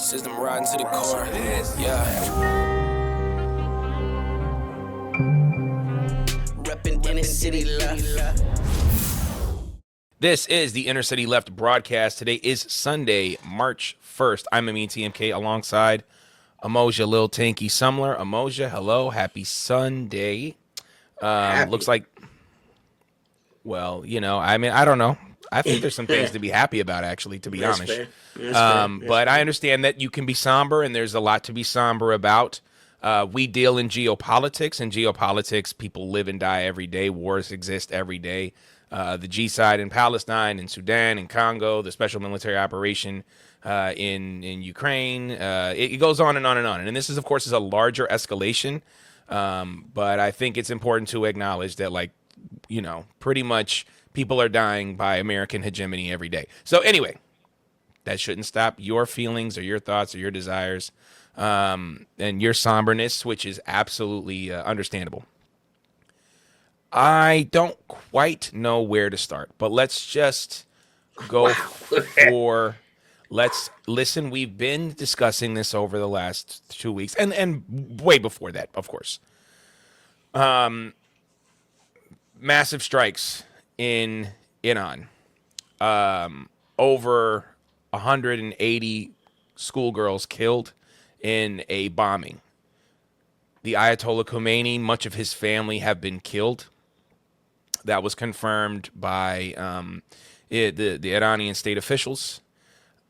System riding to the core. Yeah. Reppin' in the city left. This is the Inner City Left broadcast. Today is Sunday, March 1st. I'm Amin TMK alongside Amoja, Lil Tanky Sumler. Amoja, hello. Happy Sunday. Looks like, well, I don't know. I think there's some things to be happy about, actually, to be That's honest. fair. That's But fair. I understand that you can be somber, and there's a lot to be somber about. We deal in geopolitics, and geopolitics, people live and die every day. Wars exist every day. The G side in Palestine, in Sudan, in Congo, the special military operation in Ukraine. It goes on and on and on. And this is, of course, is a larger escalation. But I think it's important to acknowledge that, pretty much people are dying by American hegemony every day. So anyway, that shouldn't stop your feelings or your thoughts or your desires and your somberness, which is absolutely understandable. I don't quite know where to start, but let's just go let's listen. We've been discussing this over the last 2 weeks and way before that, of course. Massive strikes in Iran. Over 180 schoolgirls killed in a bombing. The Ayatollah Khomeini, much of his family have been killed. That was confirmed by the Iranian state officials.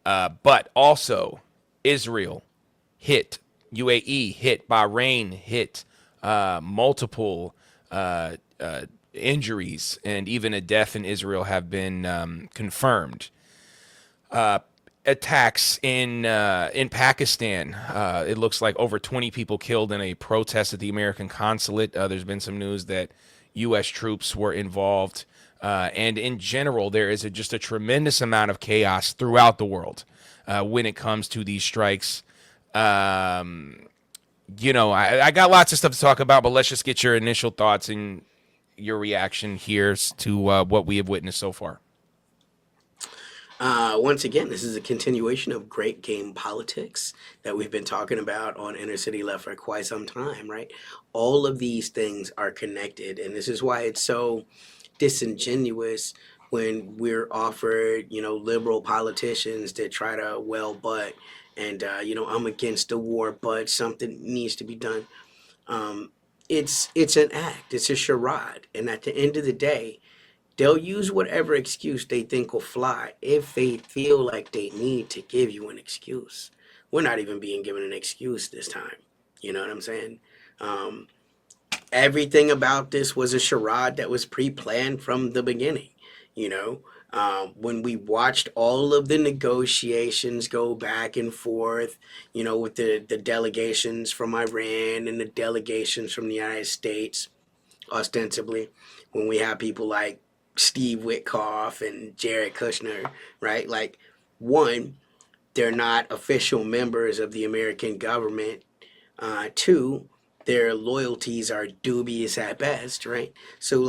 But also, Israel hit, U.A.E. hit, Bahrain hit, multiple injuries and even a death in Israel have been confirmed. Attacks in Pakistan. It looks like over 20 people killed in a protest at the American consulate. There's been some news that U.S. troops were involved. And in general, there is just a tremendous amount of chaos throughout the world when it comes to these strikes. I got lots of stuff to talk about, but let's just get your initial thoughts and your reaction here to what we have witnessed so far. Once again, this is a continuation of great game politics that we've been talking about on Inner City Left for quite some time, right? All of these things are connected, and this is why it's so disingenuous when we're offered, liberal politicians that try to butt and, I'm against the war, but something needs to be done. It's an act, it's a charade, and at the end of the day, they'll use whatever excuse they think will fly if they feel like they need to give you an excuse. We're not even being given an excuse this time. You know what I'm saying? Everything about this was a charade that was pre-planned from the beginning. When we watched all of the negotiations go back and forth, with the delegations from Iran and the delegations from the United States, ostensibly, when we have people like Steve Witkoff and Jared Kushner, right? Like, one, they're not official members of the American government. Two, their loyalties are dubious at best, right? So,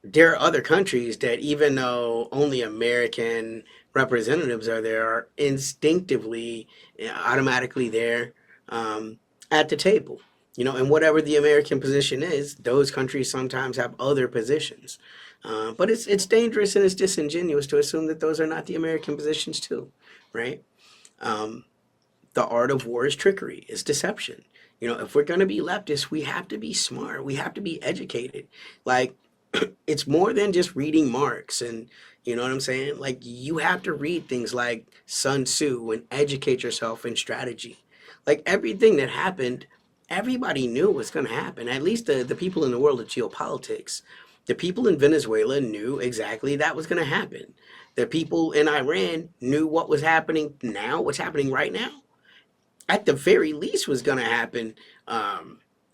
there are other countries that, even though only American representatives are there, are instinctively, automatically there at the table. And whatever the American position is, those countries sometimes have other positions. But it's dangerous and it's disingenuous to assume that those are not the American positions too, right? The art of war is trickery, is deception. If we're going to be leftists, we have to be smart. We have to be educated. It's more than just reading Marx and, you know what I'm saying? You have to read things like Sun Tzu and educate yourself in strategy. Everything that happened, everybody knew was going to happen. At least the people in the world of geopolitics. The people in Venezuela knew exactly that was going to happen. The people in Iran knew what was happening now, what's happening right now. At the very least was going to happen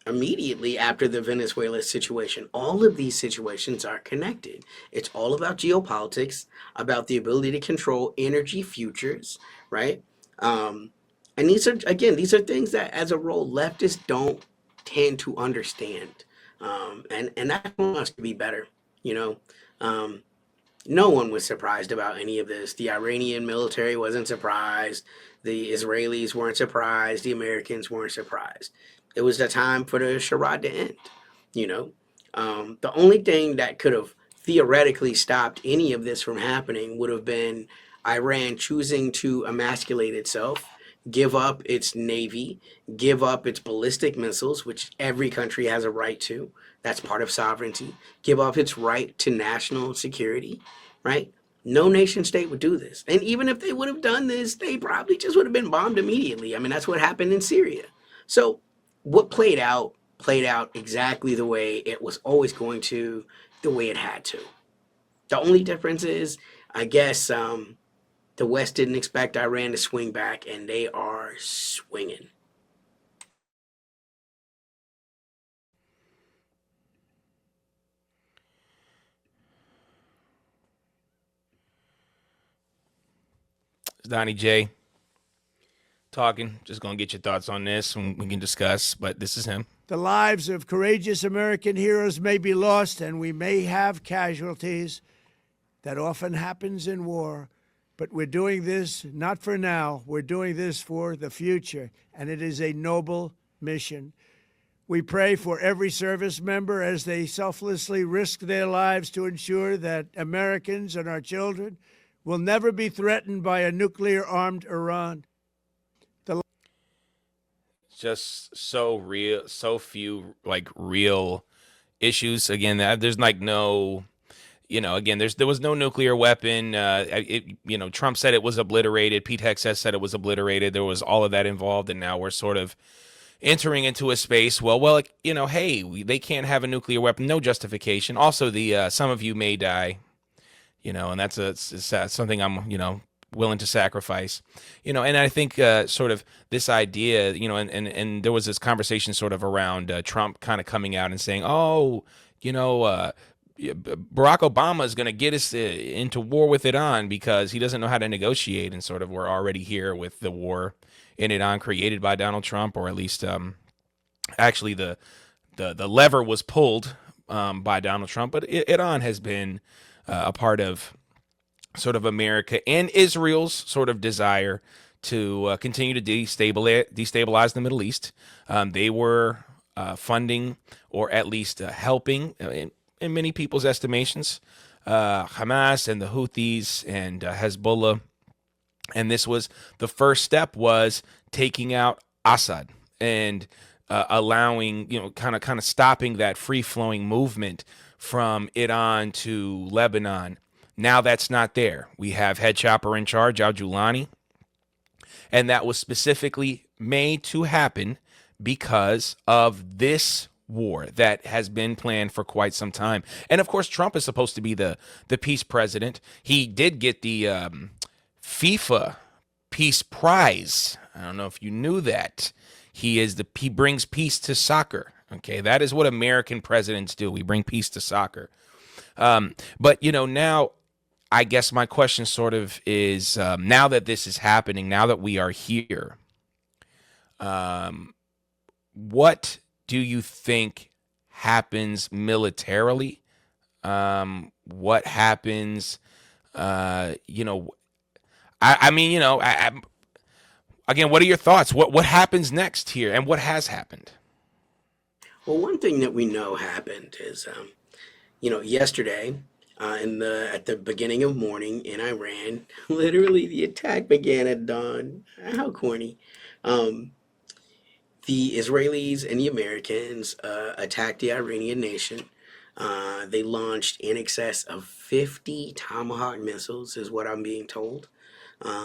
immediately after the Venezuela situation. All of these situations are connected. It's all about geopolitics, about the ability to control energy futures, right? And these are things that, as a role, leftists don't tend to understand. And that wants us to be better, you know. Um, No one was surprised about any of this. The Iranian military wasn't surprised. The Israelis weren't surprised. The Americans weren't surprised. It was the time for the charade to end. You know, the only thing that could have theoretically stopped any of this from happening would have been Iran choosing to emasculate itself, give up its navy, give up its ballistic missiles, which every country has a right to. That's part of sovereignty. Give up its right to national security, right? No nation state would do this. And even if they would have done this, they probably just would have been bombed immediately. I mean, that's what happened in Syria. So, what played out exactly the way it was always going to, the way it had to. The only difference is, I guess, the West didn't expect Iran to swing back, and they are swinging. Donnie J talking. Just gonna get your thoughts on this, and we can discuss. But this is him. The lives of courageous American heroes may be lost, and we may have casualties. That often happens in war. But we're doing this not for now. We're doing this for the future, and it is a noble mission. We pray for every service member as they selflessly risk their lives to ensure that Americans and our children will never be threatened by a nuclear-armed Iran. Just so real, so few like real issues. Again, there's like no, again, there was no nuclear weapon. Trump said it was obliterated. Pete Hegseth said it was obliterated. There was all of that involved, and now we're sort of entering into a space. Hey, they can't have a nuclear weapon. No justification. Also, the some of you may die. And that's something I'm, willing to sacrifice, and I think sort of this idea, and there was this conversation sort of around Trump kind of coming out and saying, oh, Barack Obama is going to get us into war with Iran because he doesn't know how to negotiate, and sort of we're already here with the war in Iran created by Donald Trump, or at least actually the lever was pulled by Donald Trump, but Iran has been a part of sort of America and Israel's sort of desire to continue to destabilize the Middle East. They were funding, or at least helping, in many people's estimations, Hamas and the Houthis and Hezbollah. And this was the first step, was taking out Assad and allowing, kind of stopping that free-flowing movement from Iran to Lebanon. Now that's not there. We have head chopper in charge, Al-Julani, and that was specifically made to happen because of this war that has been planned for quite some time. And of course, Trump is supposed to be the peace president. He did get the FIFA Peace Prize. I don't know if you knew that. He brings peace to soccer. Okay, that is what American presidents do. We bring peace to soccer. But now I guess my question sort of is, now that this is happening, now that we are here, what do you think happens militarily? What happens, again, what are your thoughts? What happens next here, and what has happened? Well, one thing that we know happened is, yesterday, at the beginning of morning in Iran, literally the attack began at dawn. How corny! The Israelis and the Americans attacked the Iranian nation. They launched in excess of 50 Tomahawk missiles, is what I'm being told.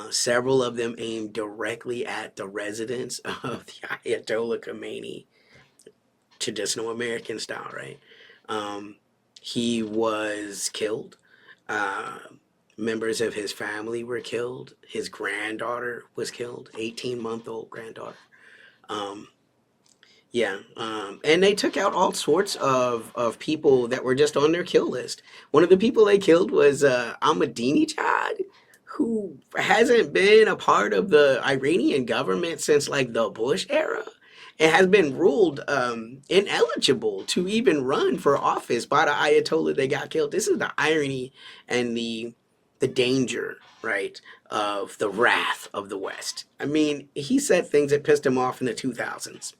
Several of them aimed directly at the residence of the Ayatollah Khomeini, traditional American style, right? He was killed. Uh, Members of his family were killed. His granddaughter was killed, 18-month-old granddaughter. Um, yeah, and they took out all sorts of people that were just on their kill list. One of the people they killed was Ahmadinejad, who hasn't been a part of the Iranian government since like the Bush era. and has been ruled ineligible to even run for office by the Ayatollah that got killed. This is the irony and the danger, right, of the wrath of the West. I mean, he said things that pissed him off in the 2000s.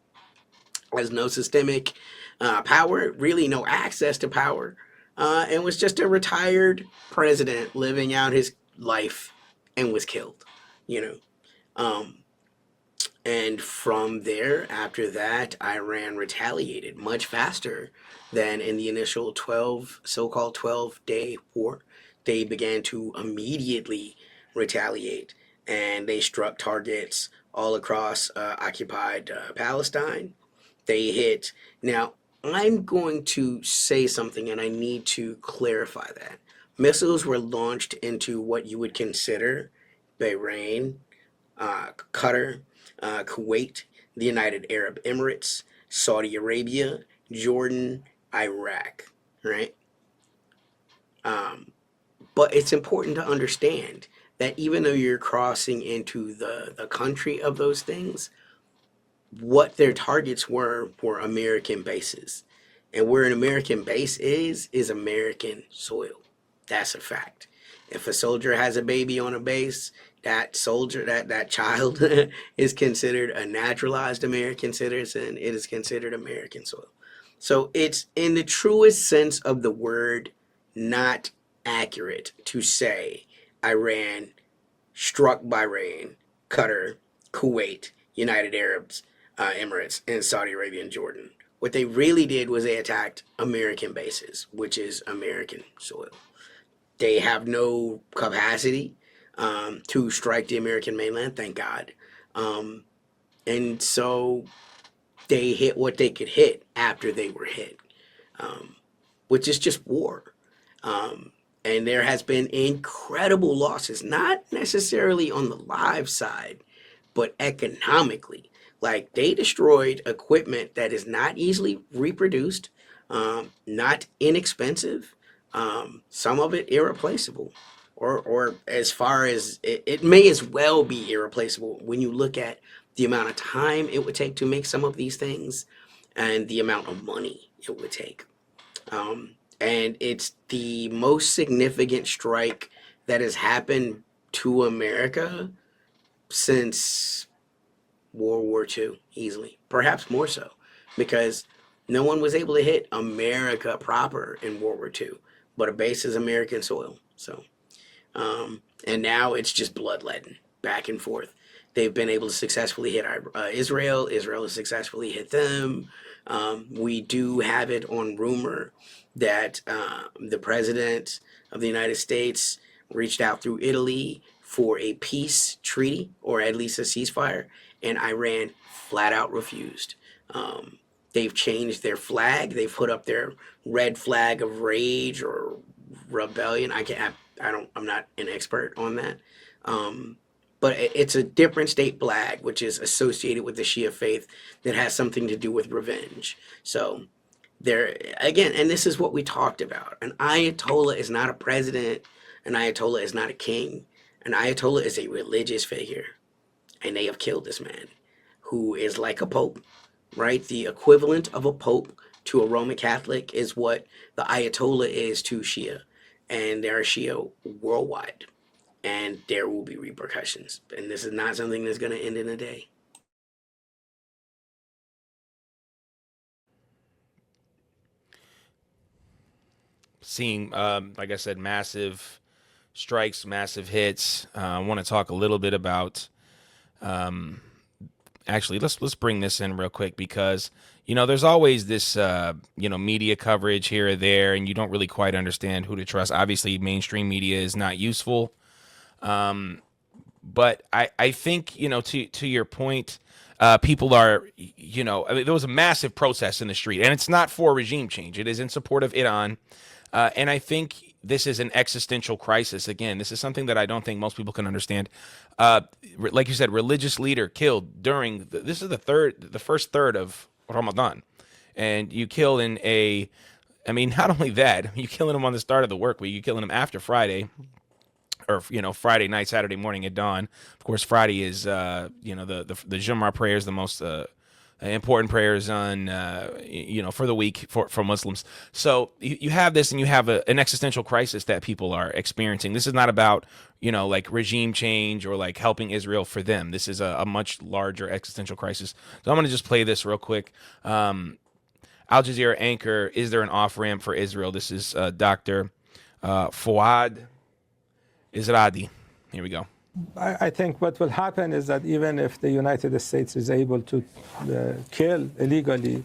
Has no systemic power, really no access to power, and was just a retired president living out his life and was killed, you know. Um, and from there, after that, Iran retaliated much faster than in the initial 12, so-called 12-day war. They began to immediately retaliate, and they struck targets all across occupied Palestine. They hit. Now, I'm going to say something, and I need to clarify that. Missiles were launched into what you would consider Bahrain, Qatar, Kuwait, the United Arab Emirates, Saudi Arabia, Jordan, Iraq, right? Um, but it's important to understand that even though you're crossing into the country of those things, what their targets were American bases. And where an American base is American soil. That's a fact. If a soldier has a baby on a base, that soldier, that child is considered a naturalized American citizen. It is considered American soil. So it's in the truest sense of the word not accurate to say Iran struck Bahrain, Qatar, Kuwait, United Arabs, Emirates, and Saudi Arabia and Jordan. What they really did was they attacked American bases, which is American soil. They have no capacity to strike the American mainland, thank God. Um, and so they hit what they could hit after they were hit, um, which is just war. Um, and there has been incredible losses, not necessarily on the live side, but economically. Like they destroyed equipment that is not easily reproduced, not inexpensive, some of it irreplaceable. Or as far as it may as well be irreplaceable when you look at the amount of time it would take to make some of these things and the amount of money it would take. And it's the most significant strike that has happened to America since World War II, easily. Perhaps more so, because no one was able to hit America proper in World War II, but a base is American soil. So, and now it's just bloodletting back and forth. They've been able to successfully hit Israel. Israel has successfully hit them. We do have it on rumor that the president of the United States reached out through Italy for a peace treaty or at least a ceasefire, and Iran flat out refused. They've changed their flag. They've put up their red flag of rage or rebellion. I'm not an expert on that. But it's a different state flag, which is associated with the Shia faith that has something to do with revenge. So there again, and this is what we talked about. An Ayatollah is not a president. An Ayatollah is not a king. An Ayatollah is a religious figure. And they have killed this man who is like a pope, right? The equivalent of a pope to a Roman Catholic is what the Ayatollah is to Shia. And there are Shia worldwide. And there will be repercussions. And this is not something that's going to end in a day. Seeing, like I said, massive strikes, massive hits. I want to talk a little bit about. Actually, let's bring this in real quick because there's always this media coverage here or there, and you don't really quite understand who to trust. Obviously, mainstream media is not useful, but I think to your point, people are I mean, there was a massive protest in the street, and it's not for regime change. It is in support of Iran. And I think this is an existential crisis. Again, this is something that I don't think most people can understand. Like you said, religious leader killed during this is the first third of Ramadan, and you kill in a. I mean, not only that, you killing him on the start of the work week. You killing him after Friday, or Friday night, Saturday morning at dawn. Of course, Friday is the Jumu'ah prayer is the most important prayers on, for the week for Muslims. So you have this, and you have an existential crisis that people are experiencing. This is not about, like regime change or like helping Israel for them. This is a much larger existential crisis. So I'm going to just play this real quick. Al Jazeera anchor, is there an off-ramp for Israel? This is Dr. Fouad Isradi. Here we go. I think what will happen is that even if the United States is able to kill illegally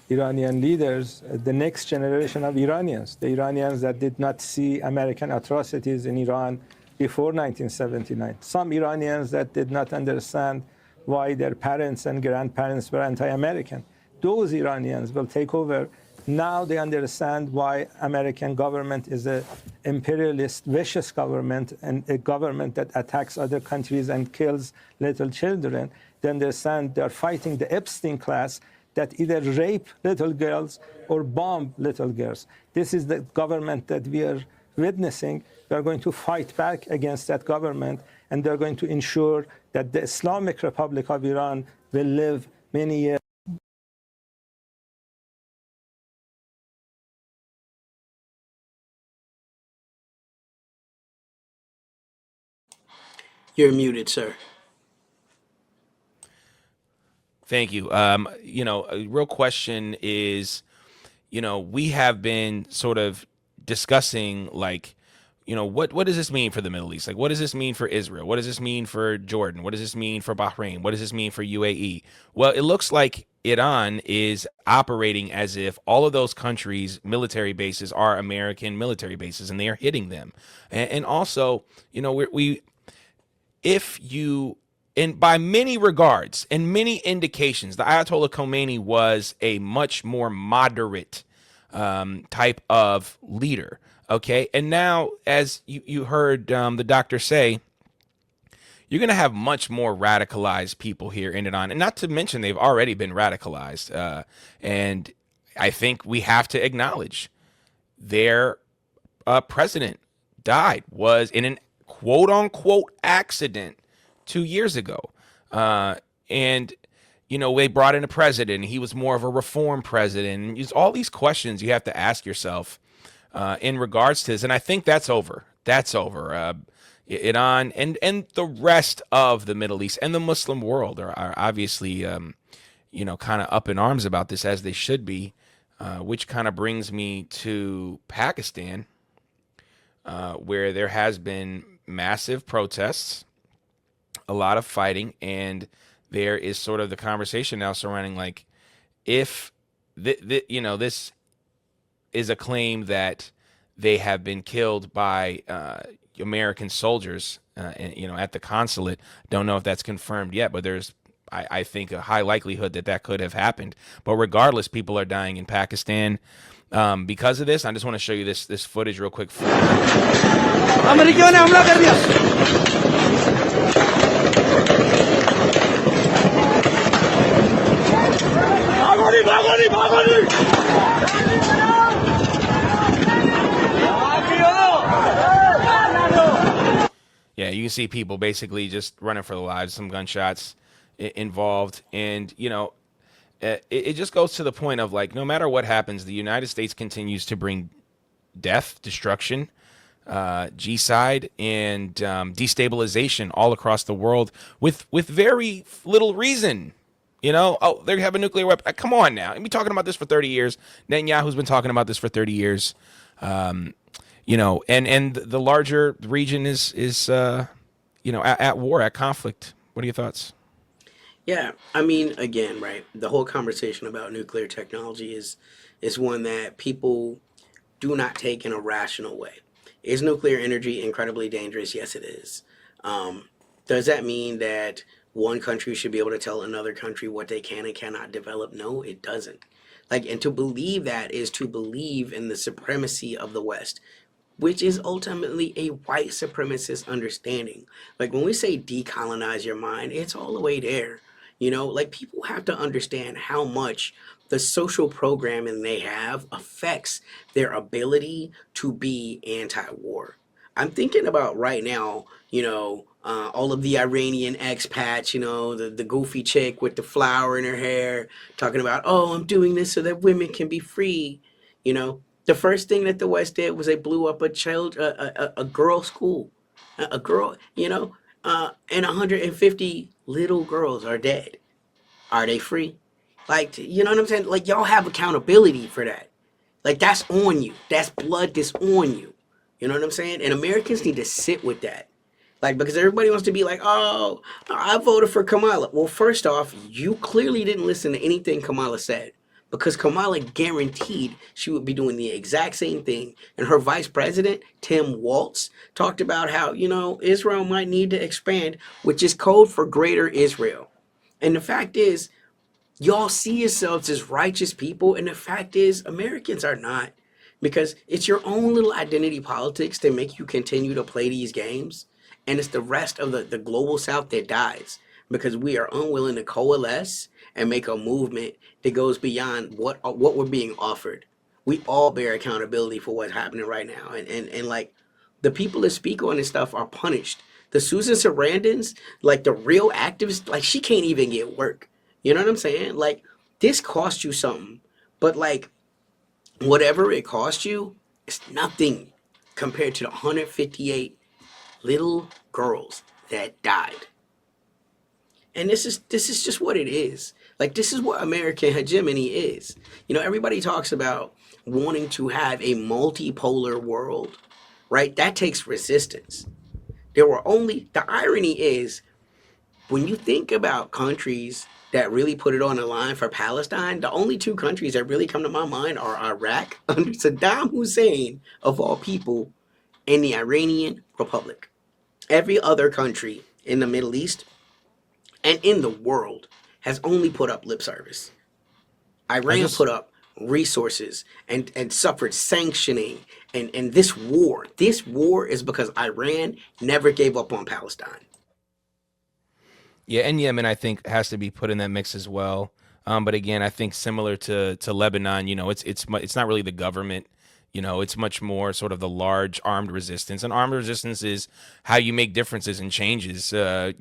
Iranian leaders, the next generation of Iranians, the Iranians that did not see American atrocities in Iran before 1979, some Iranians that did not understand why their parents and grandparents were anti-American, those Iranians will take over. Now they understand why American government is an imperialist, vicious government, and a government that attacks other countries and kills little children. They understand they're fighting the Epstein class that either rape little girls or bomb little girls. This is the government that we are witnessing. They're going to fight back against that government, and they're going to ensure that the Islamic Republic of Iran will live many years. You're muted, sir. Thank you. A real question is, we have been sort of discussing, like, what does this mean for the Middle East? Like, what does this mean for Israel? What does this mean for Jordan? What does this mean for Bahrain? What does this mean for U.A.E? Well, it looks like Iran is operating as if all of those countries' military bases are American military bases, and they are hitting them. And also, if you, and by many regards and many indications, the Ayatollah Khomeini was a much more moderate type of leader. Okay. And now, as you heard the doctor say, you're going to have much more radicalized people here in Iran. And not to mention, they've already been radicalized. And I think we have to acknowledge their president was in an quote unquote accident 2 years ago. And, they brought in a president. He was more of a reform president. And just all these questions you have to ask yourself in regards to this. And I think that's over. That's over. Iran and the rest of the Middle East and the Muslim world are obviously, kind of up in arms about this, as they should be, which kind of brings me to Pakistan, where there has been massive protests, a lot of fighting, and there is sort of the conversation now surrounding, like, if this is a claim that they have been killed by American soldiers, at the consulate. Don't know if that's confirmed yet, but there's, I think, a high likelihood that could have happened. But regardless, people are dying in Pakistan because of this. I just want to show you this footage real quick. Yeah, you can see people basically just running for their lives, some gunshots involved. And, it just goes to the point of, like, no matter what happens, the United States continues to bring death, destruction, G-side, and destabilization all across the world with very little reason. Oh, they have a nuclear weapon. Come on now. We've been talking about this for 30 years. Netanyahu's been talking about this for 30 years. And the larger region is at war, at conflict. What are your thoughts? Yeah, I mean, again, right, the whole conversation about nuclear technology is one that people do not take in a rational way. Is nuclear energy incredibly dangerous? Yes, it is. Does that mean that one country should be able to tell another country what they can and cannot develop? No, it doesn't. Like, and to believe that is to believe in the supremacy of the West, which is ultimately a white supremacist understanding. Like, when we say decolonize your mind, it's all the way there. Like, people have to understand how much the social programming they have affects their ability to be anti-war. I'm thinking about right now, all of the Iranian expats, the goofy chick with the flower in her hair, talking about, oh, I'm doing this so that women can be free. The first thing that the West did was they blew up a girl school, a girl, and 150 little girls are dead. Are they free? Like, you know what I'm saying? Like, y'all have accountability for that. Like, that's on you. That's blood that's on you. You know what I'm saying? And Americans need to sit with that. Like, because everybody wants to be like, oh, I voted for Kamala. Well, first off, you clearly didn't listen to anything Kamala said. Because Kamala guaranteed she would be doing the exact same thing. And her vice president, Tim Walz, talked about how, Israel might need to expand, which is code for greater Israel. And the fact is, y'all see yourselves as righteous people, and the fact is, Americans are not. Because it's your own little identity politics that make you continue to play these games, and it's the rest of the global South that dies because we are unwilling to coalesce and make a movement that goes beyond what we're being offered. We all bear accountability for what's happening right now, and like the people that speak on this stuff are punished. The Susan Sarandons, like the real activists, like she can't even get work. You know what I'm saying? Like, this cost you something, but like whatever it cost you, it's nothing compared to the 158 little girls that died. And this is just what it is. Like, this is what American hegemony is. Everybody talks about wanting to have a multipolar world, right? That takes resistance. The irony is, when you think about countries that really put it on the line for Palestine, the only two countries that really come to my mind are Iraq under Saddam Hussein, of all people, and the Iranian Republic. Every other country in the Middle East and in the world has only put up lip service. Iran put up resources and suffered sanctioning and this war. This war is because Iran never gave up on Palestine. Yeah, and Yemen, I think, has to be put in that mix as well. But again, I think similar to Lebanon, it's not really the government. It's much more sort of the large armed resistance, and armed resistance is how you make differences and changes. To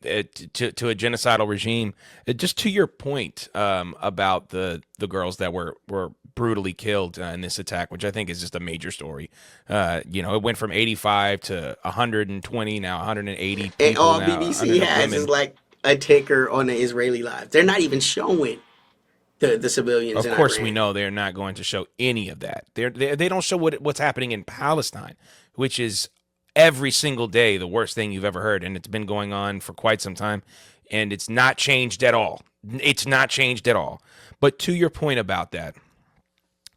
a genocidal regime. Just to your point about the girls that were brutally killed in this attack, which I think is just a major story. It went from 85 to 120, now 180 people. And all now, BBC has is like a ticker on the Israeli lives. They're not even showing the civilians. Of in course, Iran. we know they're not going to show any of that. They don't show what's happening in Palestine, which is every single day the worst thing you've ever heard, and it's been going on for quite some time, and it's not changed at all. It's not changed at all. But to your point about that,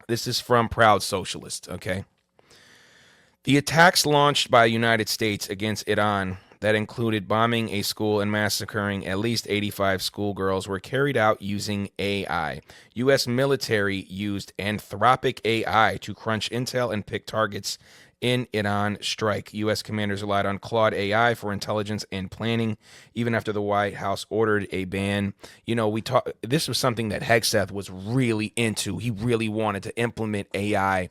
this is from Proud Socialist, okay? The attacks launched by the United States against Iran that included bombing a school and massacring at least 85 schoolgirls were carried out using AI. U.S. military used Anthropic AI to crunch intel and pick targets in Iran strike. U.S. commanders relied on Claude AI for intelligence and planning, even after the White House ordered a ban. This was something that Hegseth was really into. He really wanted to implement AI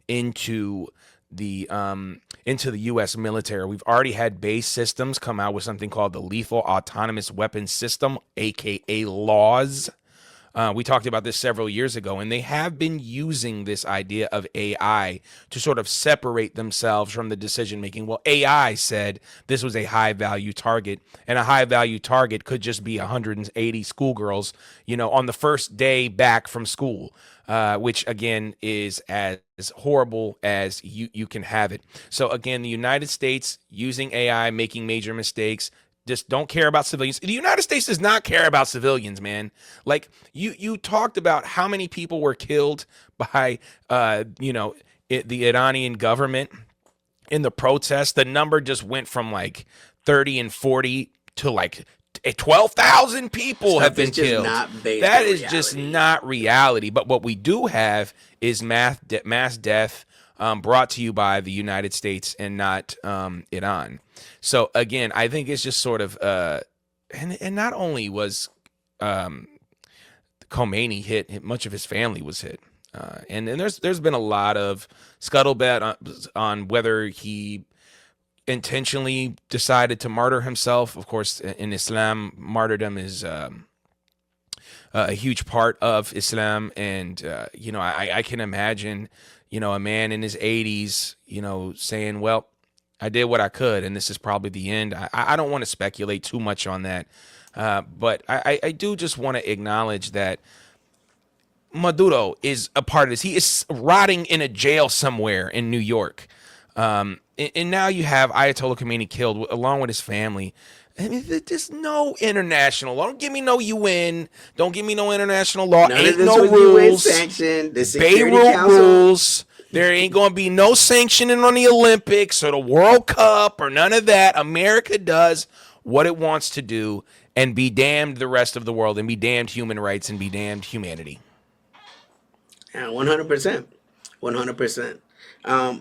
into the U.S. military. We've already had base systems come out with something called the Lethal Autonomous Weapons System, aka LAWS. We talked about this several years ago, and they have been using this idea of AI to sort of separate themselves from the decision making. Well, AI said this was a high value target, and a high value target could just be 180 schoolgirls, on the first day back from school, which again is as horrible as you can have it. So again, the United States using AI, making major mistakes. Just don't care about civilians. The United States does not care about civilians, man. Like you talked about how many people were killed by, the Iranian government in the protests. The number just went from like 30 and 40 to like 12,000 people have been killed. That is just not reality. But what we do have is mass death brought to you by the United States and not Iran. So again, I think it's just sort of, and not only was Khomeini hit, much of his family was hit, and there's been a lot of scuttlebutt on whether he intentionally decided to martyr himself. Of course, in Islam, martyrdom is a huge part of Islam. And, I can imagine, a man in his 80s, saying, well, I did what I could, and this is probably the end. I don't want to speculate too much on that. But I do just want to acknowledge that Maduro is a part of this. He is rotting in a jail somewhere in New York. And now you have Ayatollah Khomeini killed along with his family. I mean, there's no international law. Don't give me no UN. Don't give me no international law. None ain't of this no was rules. UN sanctioned. The Security Beirut Council. rules. There ain't going to be no sanctioning on the Olympics or the World Cup or none of that. America does what it wants to do, and be damned the rest of the world, and be damned human rights, and be damned humanity. Yeah, 100%. 100%.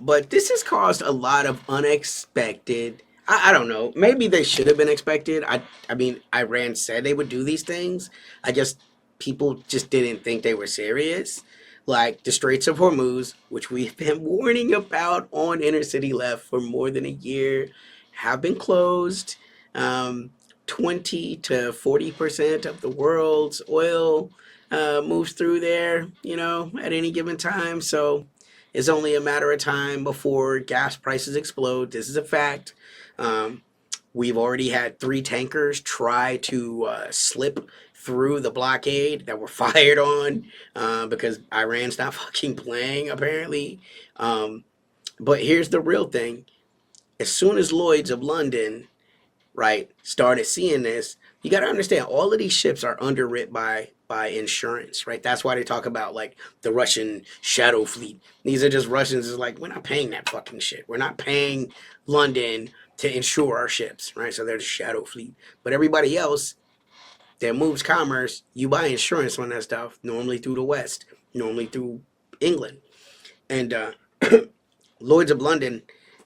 But this has caused a lot of unexpected. I don't know. Maybe they should have been expected. I mean, Iran said they would do these things. I guess people just didn't think they were serious. Like the Straits of Hormuz, which we've been warning about on Inner City Left for more than a year, have been closed. 20 to 40% of the world's oil moves through there, at any given time. So it's only a matter of time before gas prices explode. This is a fact. We've already had 3 tankers try to slip through the blockade that were fired on because Iran's not fucking playing, apparently. But here's the real thing. As soon as Lloyd's of London, right, started seeing this, you got to understand all of these ships are underwritten by insurance, right? That's why they talk about like the Russian shadow fleet. These are just Russians. Is like, we're not paying that fucking shit. We're not paying London to insure our ships, right? So they're the shadow fleet. But everybody else that moves commerce, you buy insurance on that stuff, normally through the West, normally through England. And Lloyd's of London,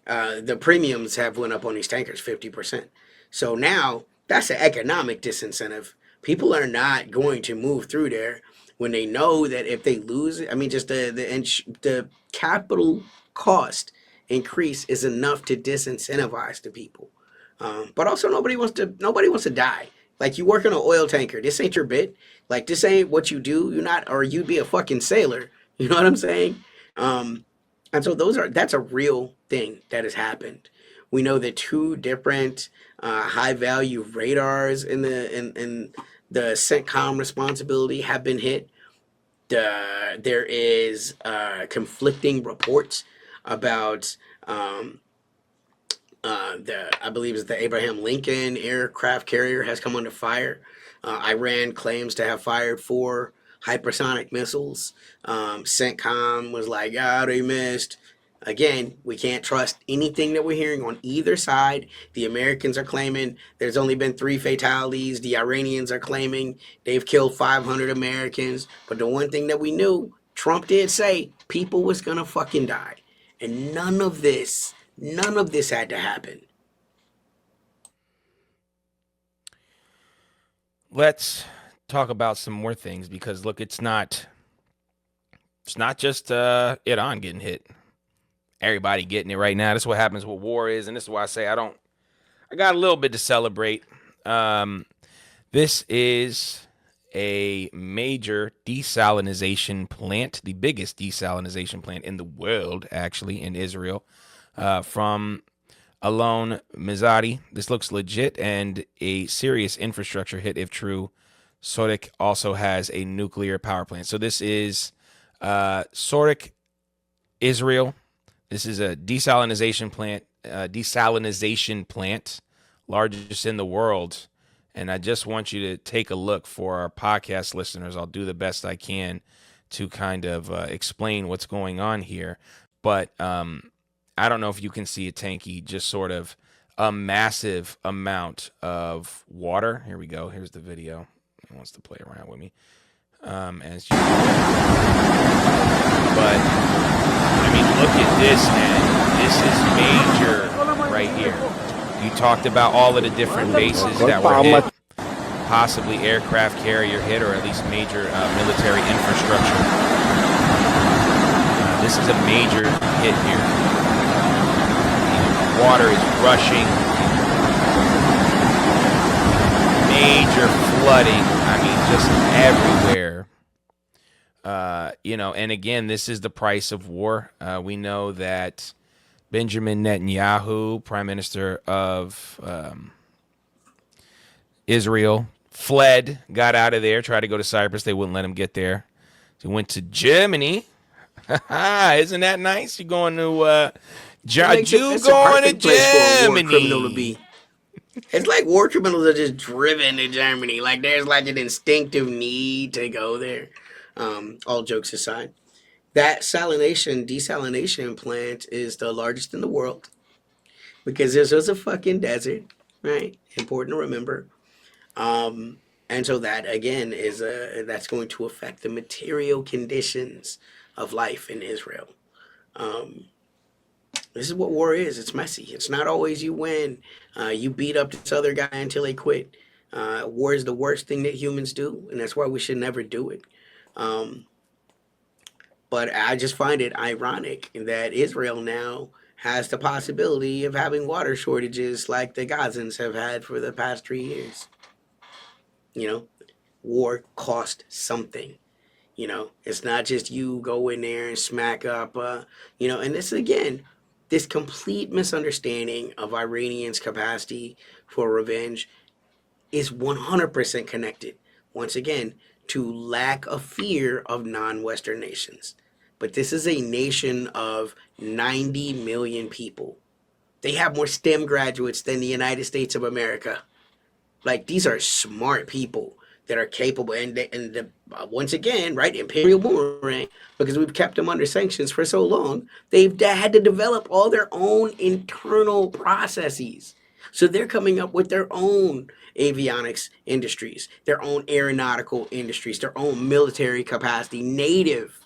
the premiums have went up on these tankers 50%. So now that's an economic disincentive. People are not going to move through there when they know that if they lose it, I mean, just the capital cost increase is enough to disincentivize the people. But also nobody wants to die. Like, you work on an oil tanker. This ain't your bit. Like, this ain't what you do. You'd be a fucking sailor. You know what I'm saying? And so that's a real thing that has happened. We know that 2 different high value radars in the CENTCOM responsibility have been hit. There is conflicting reports about I believe it's the Abraham Lincoln aircraft carrier has come under fire. Iran claims to have fired 4 hypersonic missiles. CENTCOM was like, they missed. Again, we can't trust anything that we're hearing on either side. The Americans are claiming there's only been 3 fatalities. The Iranians are claiming they've killed 500 Americans. But the one thing that we knew, Trump did say people was gonna fucking die. And none of this had to happen. Let's talk about some more things, because look, it's not just Iran getting hit. Everybody getting it right now. This is what happens with war is, and this is why I say I got a little bit to celebrate. This is a major desalination plant, the biggest desalination plant in the world, actually, in Israel, from Alon Mizari. This looks legit and a serious infrastructure hit if true. Sorek also has a nuclear power plant. So this is Sorek, Israel. This is a desalination plant, largest in the world. And I just want you to take a look for our podcast listeners. I'll do the best I can to kind of explain what's going on here. But I don't know if you can see it, Tanky, just sort of a massive amount of water. Here we go. Here's the video. He wants to play around with me. As you but I mean, look at this, man. This is major right here. You talked about all of the different bases that were hit, possibly aircraft carrier hit, or at least major military infrastructure. This is a major hit here. Water is rushing. Major flooding. I mean, just everywhere. And again, this is the price of war. We know that Benjamin Netanyahu, Prime Minister of Israel, fled, got out of there, tried to go to Cyprus. They wouldn't let him get there. So he went to Germany. Isn't that nice? You're going to going to Germany. War criminal to be. It's like war criminals are just driven to Germany. Like there's like an instinctive need to go there. All jokes aside, that desalination plant is the largest in the world because this was a fucking desert, right? Important to remember. And so that again is that's going to affect the material conditions of life in Israel. This is what war is. It's messy. It's not always you win. You beat up this other guy until they quit. War is the worst thing that humans do, and that's why we should never do it. But I just find it ironic that Israel now has the possibility of having water shortages like the Gazans have had for the past 3 years. War cost something. It's not just you go in there and smack up, and this again, this complete misunderstanding of Iranians' capacity for revenge is 100% connected, once again, to lack of fear of non-Western nations. But this is a nation of 90 million people. They have more STEM graduates than the United States of America. Like, these are smart people that are capable. And once again, right, Imperial Boomerang, because we've kept them under sanctions for so long, they've had to develop all their own internal processes. So they're coming up with their own avionics industries, their own aeronautical industries, their own military capacity, native.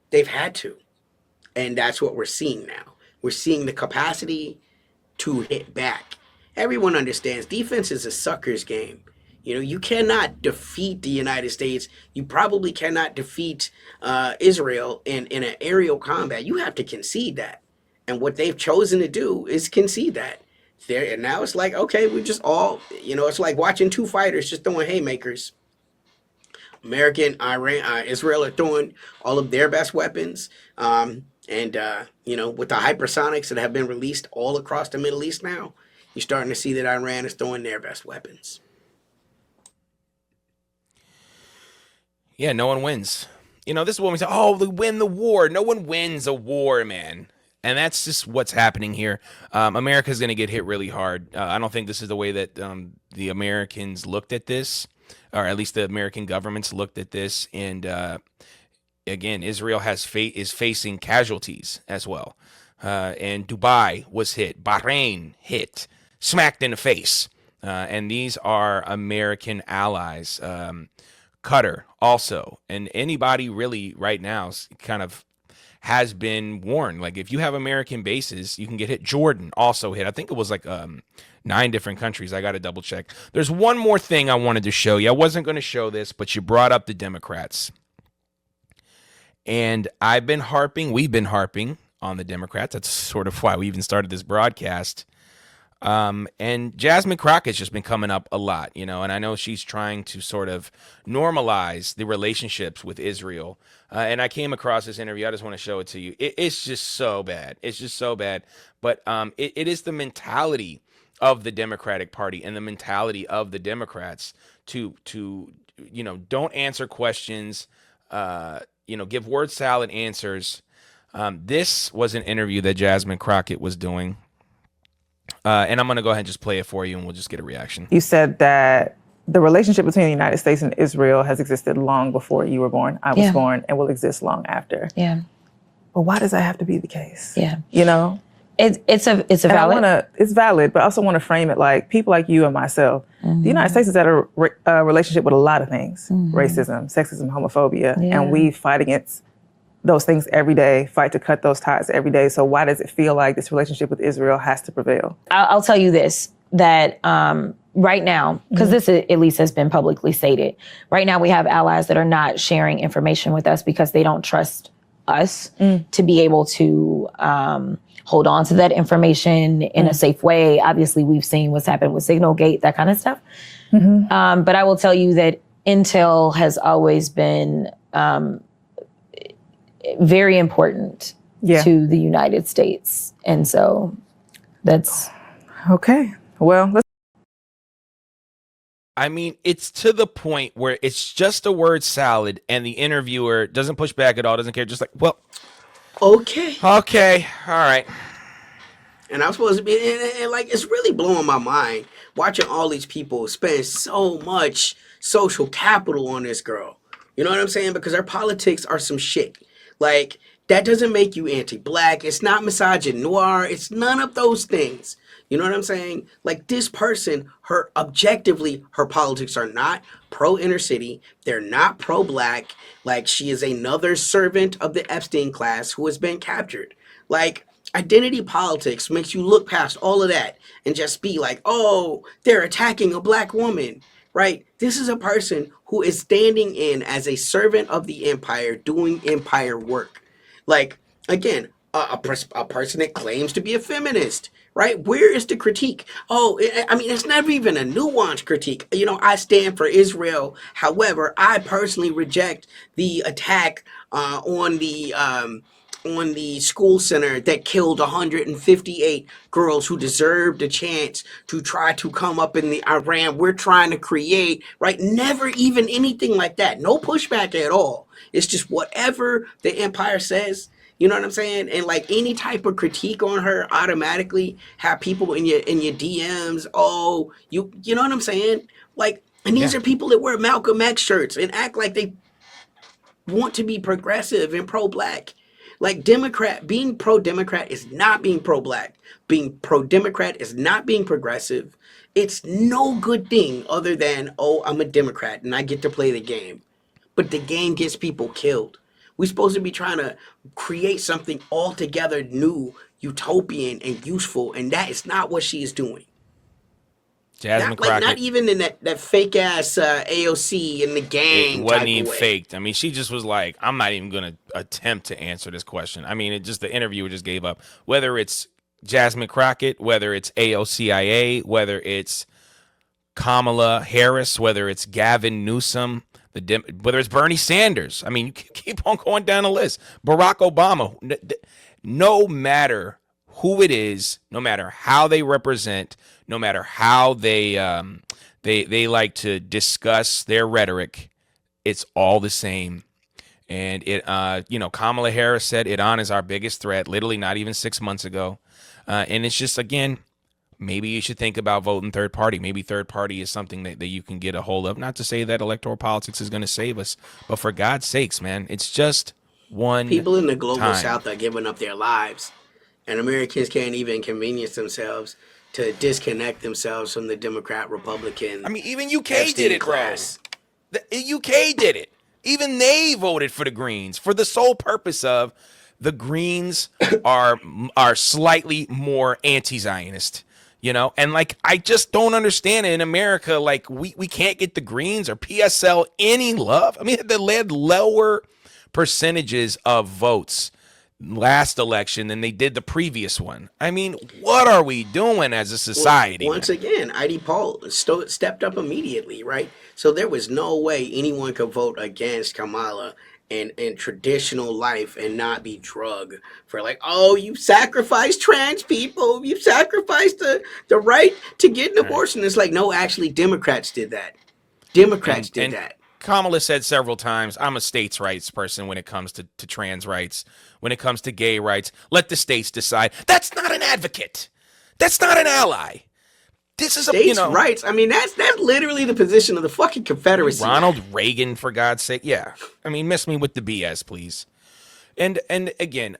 They've had to. And that's what we're seeing now. We're seeing the capacity to hit back. Everyone understands defense is a sucker's game. You cannot defeat the United States. You probably cannot defeat Israel in an aerial combat. You have to concede that. And what they've chosen to do is concede that. And now it's like, okay, we just all, it's like watching two fighters just throwing haymakers. Israel are throwing all of their best weapons. And with the hypersonics that have been released all across the Middle East now, you're starting to see that Iran is throwing their best weapons. Yeah, no one wins. This is when we say, oh, they win the war. No one wins a war, man. And that's just what's happening here. America's going to get hit really hard. I don't think this is the way that the Americans looked at this, or at least the American governments looked at this. And again, Israel is facing casualties as well. And Dubai was hit. Bahrain hit. Smacked in the face. And these are American allies. Qatar also. And anybody really right now kind of has been warned. Like, if you have American bases, you can get hit. Jordan also hit. I think it was like 9 different countries. I got to double check. There's one more thing I wanted to show you. I wasn't going to show this, but you brought up the Democrats. And we've been harping on the Democrats. That's sort of why we even started this broadcast. And Jasmine Crockett's just been coming up a lot, and I know she's trying to sort of normalize the relationships with Israel. And I came across this interview. I just want to show it to you. It's just so bad. It's just so bad. But it is the mentality of the Democratic Party and the mentality of the Democrats to don't answer questions, give word salad answers. This was an interview that Jasmine Crockett was doing. And I'm going to go ahead and just play it for you, and we'll just get a reaction. You said that the relationship between the United States and Israel has existed long before you were born, I was born, and will exist long after. Yeah. But why does that have to be the case? Yeah. It's a valid. It's valid, but I also want to frame it like people like you and myself. Mm-hmm. The United States has had a relationship with a lot of things: racism, sexism, homophobia, and we fight against those things every day, fight to cut those ties every day. So why does it feel like this relationship with Israel has to prevail? I'll tell you this, that right now, because this at least has been publicly stated, right now we have allies that are not sharing information with us because they don't trust us to be able to hold on to that information in a safe way. Obviously, we've seen what's happened with Signalgate, that kind of stuff. But I will tell you that intel has always been very important to the United States. And so that's... Okay. Well, let's... I mean, it's to the point where it's just a word salad and the interviewer doesn't push back at all, doesn't care, just like, well, Okay. all right. And I'm supposed to be, and like, it's really blowing my mind watching all these people spend so much social capital on this girl. You know what I'm saying? Because her politics are some shit. Like, that doesn't make you anti-black. It's not misogynoir. It's none of those things. You know what I'm saying? Like, this person, objectively, her politics are not pro-inner city. They're not pro-black. Like, she is another servant of the Epstein class who has been captured. Like, identity politics makes you look past all of that and just be like, oh, they're attacking a black woman, right? This is a person who is standing in as a servant of the empire, doing empire work. Like, again, a person that claims to be a feminist, right? Where is the critique? Oh, I mean, it's never even a nuanced critique. You know, I stand for Israel. However, I personally reject the attack on the school center that killed 158 girls who deserved a chance to try to come up in the Iran we're trying to create, right? Never even anything like that. No pushback at all. It's just whatever the empire says. You know what I'm saying? And like any type of critique on her automatically have people in your DMs. Oh, you know what I'm saying? Like, and these are people that wear Malcolm X shirts and act like they want to be progressive and pro-black. Like, being pro-Democrat is not being pro-black. Being pro-Democrat is not being progressive. It's no good thing other than, oh, I'm a Democrat and I get to play the game. But the game gets people killed. We're supposed to be trying to create something altogether new, utopian, and useful, and that is not what she is doing. Jasmine Crockett. Not even in that fake ass AOC and the gang. It wasn't type even of way. faked. I mean, she just was like, I'm not even going to attempt to answer this question. I mean, the interviewer just gave up. Whether it's Jasmine Crockett, whether it's AOCIA, whether it's Kamala Harris, whether it's Gavin Newsom, whether it's Bernie Sanders. I mean, you keep on going down the list. Barack Obama. No matter who it is, no matter how they represent, no matter how they like to discuss their rhetoric, it's all the same. And Kamala Harris said Iran is our biggest threat, literally not even 6 months ago. And it's just, again, maybe you should think about voting third party. Maybe third party is something that you can get a hold of. Not to say that electoral politics is going to save us, but for God's sakes, man, it's just one People in the global time. South are giving up their lives, and Americans can't even convenience themselves to disconnect themselves from the Democrat Republican. I mean, even UK did it, class. bro. The UK did it. Even they voted for the Greens for the sole purpose of the Greens are slightly more anti-Zionist. You know, and like, I just don't understand it in America. Like, we can't get the Greens or PSL any love. I mean, they led lower percentages of votes last election than they did the previous one. I mean, what are we doing as a society? Once again, ID Paul stepped up immediately, right? So there was no way anyone could vote against Kamala in traditional life and not be drugged for like, oh, you sacrificed trans people, you sacrificed the right to get an abortion. It's like, no, actually, Democrats did that. Democrats did that. Kamala said several times, I'm a states' rights person when it comes to trans rights, when it comes to gay rights. Let the states decide. That's not an advocate. That's not an ally. This is states' rights. I mean, that's literally the position of the fucking Confederacy. Ronald Reagan, for God's sake. Yeah. I mean, miss me with the BS, please. And again,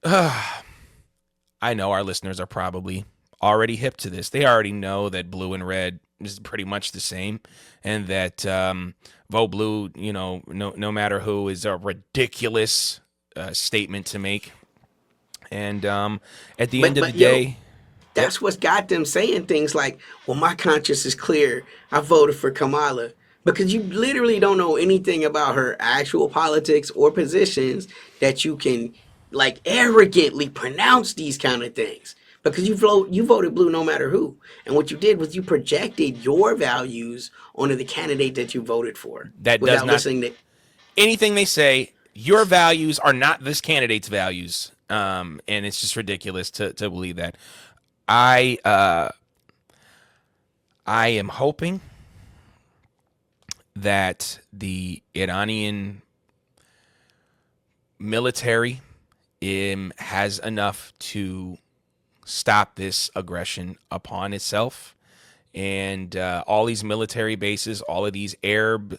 I know our listeners are probably already hip to this. They already know that blue and red is pretty much the same, and that vote blue, no matter who, is a ridiculous statement to make. And at the end of the day... That's what's got them saying things like, well, my conscience is clear. I voted for Kamala. Because you literally don't know anything about her actual politics or positions that you can like arrogantly pronounce these kind of things because you voted blue no matter who. And what you did was you projected your values onto the candidate that you voted for That does without not, listening to anything they say, your values are not this candidate's values. And it's just ridiculous to believe that. I am hoping that the Iranian military has enough to stop this aggression upon itself. And all these military bases, all of these Arab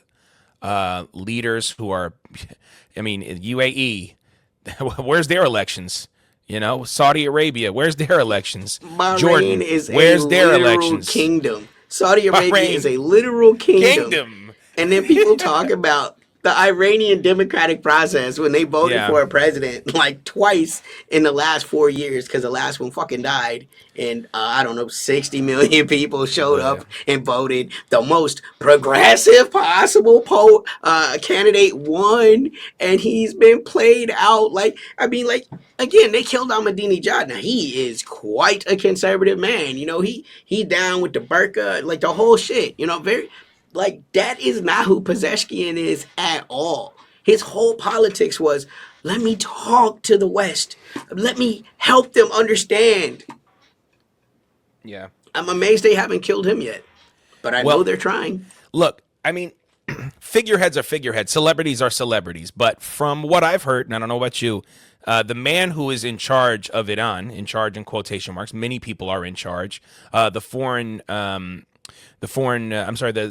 leaders who are, I mean, U.A.E., where's their elections? You know, Saudi Arabia, where's their elections? Bahrain Jordan, is where's a their literal elections? kingdom. Saudi Arabia is Bahrain, a literal kingdom. kingdom. And then people talk about the Iranian democratic process when they voted Yeah. for a president like twice in the last 4 years because the last one fucking died. And I don't know, 60 million people showed Yeah. up and voted. The most progressive possible candidate won, and he's been played out like, I mean, like, again, they killed Ahmadinejad. Now he is quite a conservative man. You know, he down with the burqa, like the whole shit. You know, very like that is not who Pezeshkian is at all. His whole politics was, let me talk to the West. Let me help them understand. Yeah. I'm amazed they haven't killed him yet. But I know Well, they're trying. look, I mean, figureheads are figureheads. Celebrities are celebrities. But from what I've heard, and I don't know about you, the man who is in charge of Iran, in charge in quotation marks, many people are in charge. The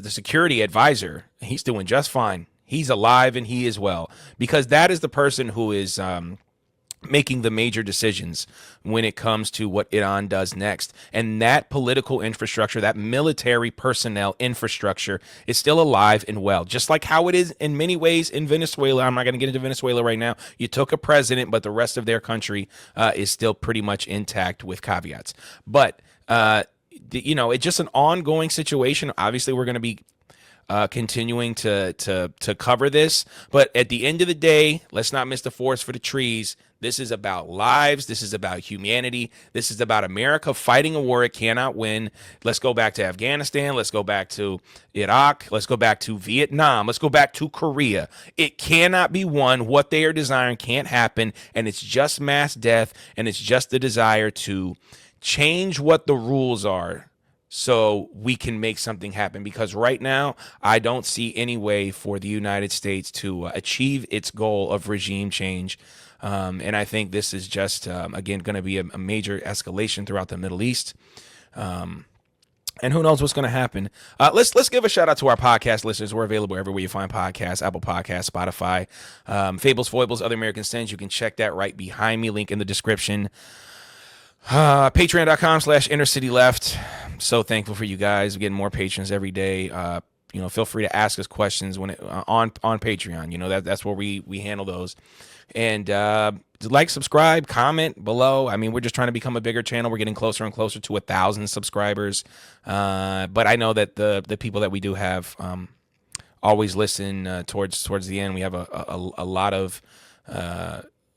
security advisor, he's doing just fine. He's alive and he is well, because that is the person who is making the major decisions when it comes to what Iran does next. And that political infrastructure, that military personnel infrastructure is still alive and well, just like how it is in many ways in Venezuela. I'm not going to get into Venezuela right now. You took a president, but the rest of their country is still pretty much intact with caveats. But, it's just an ongoing situation. Obviously, we're going to be continuing to cover this. But at the end of the day, let's not miss the forest for the trees. This is about lives. This is about humanity. This is about America fighting a war it cannot win. Let's go back to Afghanistan. Let's go back to Iraq. Let's go back to Vietnam. Let's go back to Korea. It cannot be won. What they are desiring can't happen. And it's just mass death. And it's just the desire to change what the rules are so we can make something happen. Because right now, I don't see any way for the United States to achieve its goal of regime change. And I think this is just, again, going to be a major escalation throughout the Middle East. And who knows what's going to happen. Let's give a shout out to our podcast listeners. We're available everywhere you find podcasts, Apple Podcasts, Spotify, Fables, Foibles, Other American Sins. You can check that right behind me. Link in the description. Patreon.com/InnerCityLeft. So thankful for you guys. We're getting more patrons every day. Feel free to ask us questions on Patreon. That's where we handle those. And subscribe, comment below. I mean, we're just trying to become a bigger channel. We're getting closer and closer to 1,000 subscribers. But I know that the people that we do have always listen towards the end. We have a lot of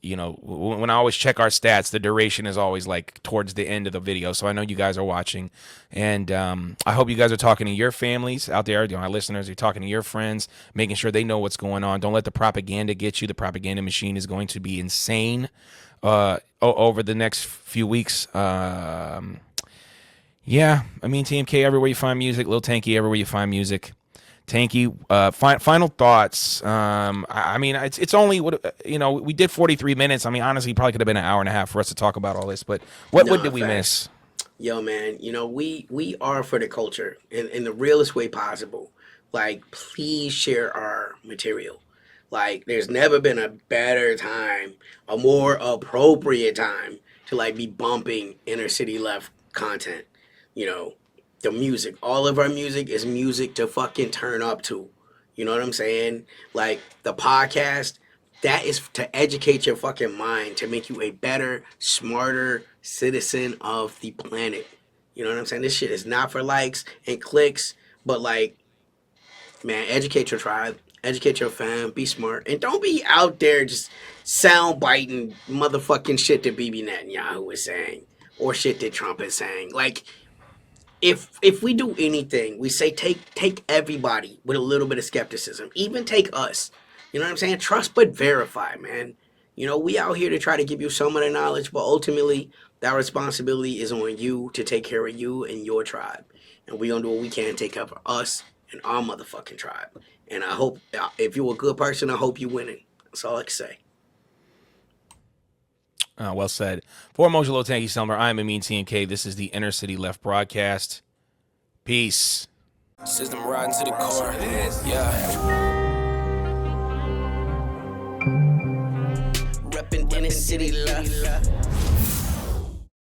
when I always check our stats, the duration is always like towards the end of the video. So I know you guys are watching, and I hope you guys are talking to your families out there. Our listeners, you're talking to your friends, making sure they know what's going on. Don't let the propaganda get you. The propaganda machine is going to be insane over the next few weeks. TMK everywhere you find music. Lil Tanky everywhere you find music. Tanky, final thoughts. It's only we did 43 minutes. I mean, honestly, probably could have been an hour and a half for us to talk about all this. But what did we miss? Yo, man, we are for the culture in the realest way possible. Like, please share our material. Like, there's never been a better time, a more appropriate time to be bumping inner city left content. The music, all of our music is music to fucking turn up to. You know what I'm saying? Like, the podcast, that is to educate your fucking mind, to make you a better, smarter citizen of the planet. You know what I'm saying? This shit is not for likes and clicks, but man, educate your tribe, Educate your fam. Be smart. And don't be out there just sound biting motherfucking shit that Bibi Netanyahu is saying. Or shit that Trump is saying. Like, if we do anything, we say take everybody with a little bit of skepticism. Even take us. You know what I'm saying? Trust but verify, man. You know, we out here to try to give you some of the knowledge, but ultimately that responsibility is on you to take care of you and your tribe. And we gonna do what we can to take care of us and our motherfucking tribe. And I hope, if you're a good person, I hope you winning. That's all I can say. Well said. For Amoja Lotangi Selmer, I am Amin TNK. This is the Inner City Left broadcast. Peace. System riding to the core. Yeah. Reppin' Inner City Left.